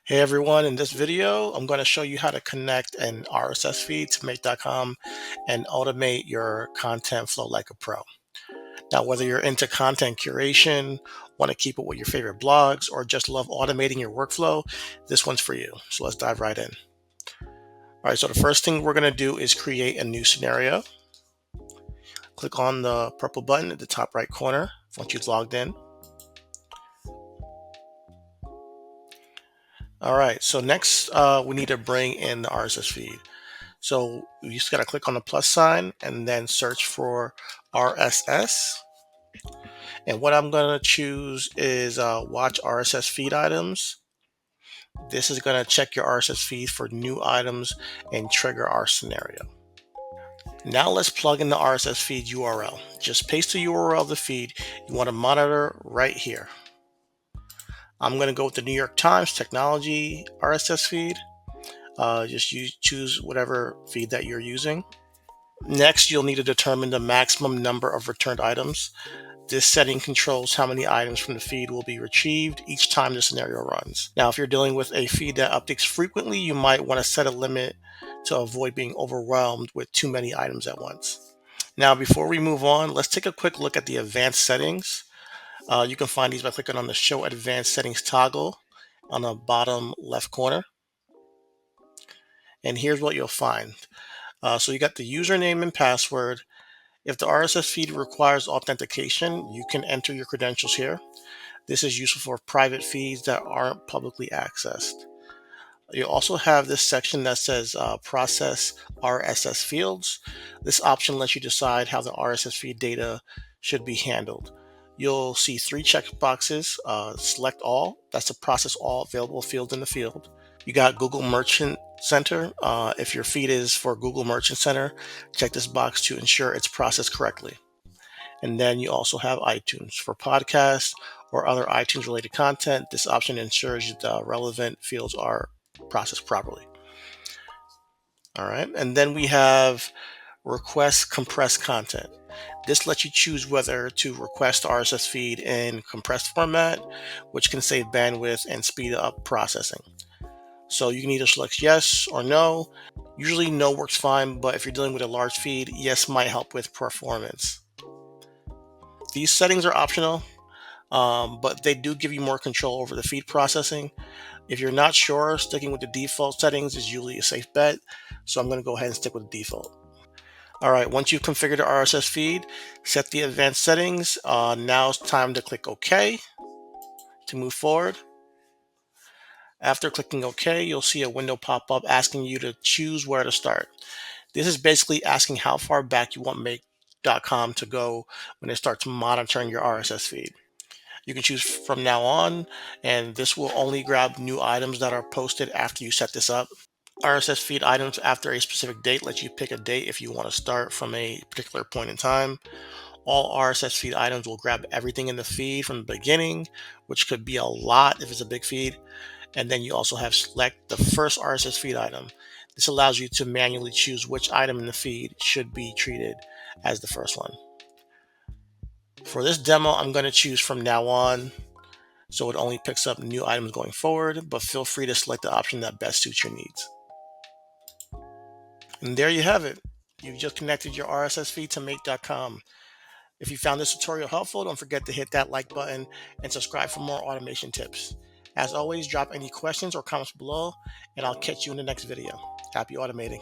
Hey everyone, in this video, I'm going to show you how to connect an RSS feed to make.com and automate your content flow like a pro. Now, whether you're into content curation, want to keep it with your favorite blogs, or just love automating your workflow, this one's for you. So let's dive right in. All right, so the first thing we're going to do is create a new scenario. Click on the purple button at the top right corner once you've logged in. All right, so next we need to bring in the RSS feed. So you just got to click on the plus sign and then search for RSS. And what I'm going to choose is watch RSS feed items. This is going to check your RSS feed for new items and trigger our scenario. Now let's plug in the RSS feed URL. Just paste the URL of the feed you want to monitor right here. I'm going to go with the New York Times Technology RSS feed. Choose whatever feed that you're using. Next, you'll need to determine the maximum number of returned items. This setting controls how many items from the feed will be retrieved each time the scenario runs. Now, if you're dealing with a feed that updates frequently, you might want to set a limit to avoid being overwhelmed with too many items at once. Now, before we move on, let's take a quick look at the advanced settings. You can find these by clicking on the Show Advanced Settings toggle on the bottom left corner. And here's what you'll find. So you got the username and password. If the RSS feed requires authentication, you can enter your credentials here. This is useful for private feeds that aren't publicly accessed. You also have this section that says process RSS fields. This option lets you decide how the RSS feed data should be handled. You'll see three checkboxes. Select all, that's to process all available fields in the field. You got Google Merchant Center. If your feed is for Google Merchant Center, check this box to ensure it's processed correctly. And then you also have iTunes. For podcasts or other iTunes related content, this option ensures the relevant fields are processed properly. All right. And then we have request compressed content. This lets you choose whether to request the RSS feed in compressed format, which can save bandwidth and speed up processing. So you can either select yes or no. Usually no works fine, but if you're dealing with a large feed, yes might help with performance. These settings are optional, but they do give you more control over the feed processing. If you're not sure, sticking with the default settings is usually a safe bet. So I'm going to go ahead and stick with the default. All right, once you've configured the RSS feed, set the advanced settings. Now it's time to click OK to move forward. After clicking OK, you'll see a window pop up asking you to choose where to start. This is basically asking how far back you want make.com to go when it starts monitoring your RSS feed. You can choose from now on, and this will only grab new items that are posted after you set this up. RSS feed items after a specific date lets you pick a date if you want to start from a particular point in time. All RSS feed items will grab everything in the feed from the beginning, which could be a lot if it's a big feed. And then you also have select the first RSS feed item. This allows you to manually choose which item in the feed should be treated as the first one. For this demo, I'm going to choose from now on, so it only picks up new items going forward, but feel free to select the option that best suits your needs. And there you have it. You've just connected your RSS feed to make.com. If you found this tutorial helpful, don't forget to hit that like button and subscribe for more automation tips. As always, drop any questions or comments below, and I'll catch you in the next video. Happy automating.